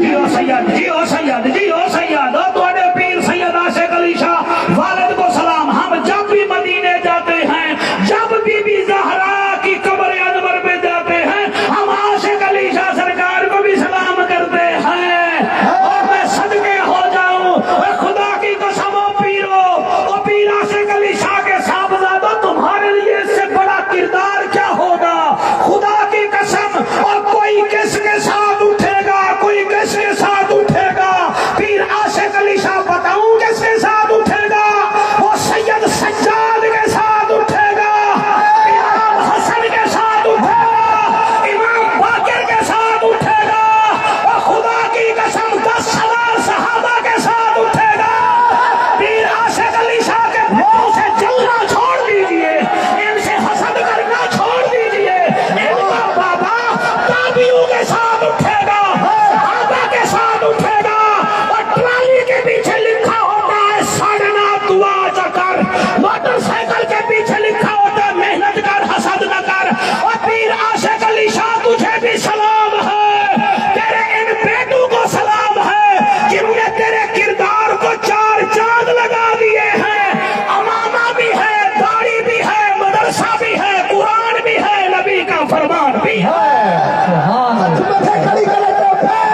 جیو سید جیو سید جیو سید تھوڑے پیر سید عاشق علی شاہ والد کو سلام. ہم جب بھی مدینے جاتے ہیں, جب بی بی زہرا کی قبر انور پہ جاتے ہیں, ہم عاشق علی شاہ سرکار کو بھی سلام کرتے ہیں. اور میں صدقے ہو جاؤں, خدا کی قسم و پیرو, او پیر عاشق علی شاہ کے صاحبزادہ, تمہارے لیے اس سے بڑا کردار کیا ہوگا, خدا کی قسم. اور کوئی کس کے ساتھ اٹھے گا, کوئی کس کے ساتھ اٹھے گا, پیر عاشق علی شاہ بتاؤں کس کے ساتھ اٹھے گا, وہ سید سجاد کے ساتھ اٹھے گا, امام حسن کے ساتھ اٹھے گا, امام باقر کے ساتھ اٹھے گا, اور خدا کی قسم 10,000 صحابہ کے ساتھ اٹھے گا. پیر عاشق علی شاہ کے بتوں سے جلنا چھوڑ دیجئے, ان سے حسد کرنا چھوڑ دیجئے. ان کا بابا تابعیوں کے ساتھ اٹھے گا, صحابہ کے ساتھ اٹھے گا, اور ٹرالی کے پیچھے لکھا ہوتا ہے ساڑھنا دعا جا کر, موٹر سائیکل کے پیچھے لکھا ہوتا ہے محنت کر حسد نہ کر. اور پیر عاشق علی شاہ تجھے بھی سلام ہے, تیرے ان بیٹوں کو سلام ہے جنہوں نے تیرے کردار کو 4 چاند لگا دیے ہیں. امامہ بھی ہے, داڑھی بھی ہے, مدرسہ بھی ہے, قرآن بھی ہے, نبی کا فرمان بھی ہے. تمہیں سے کھڑی کرے تو پھر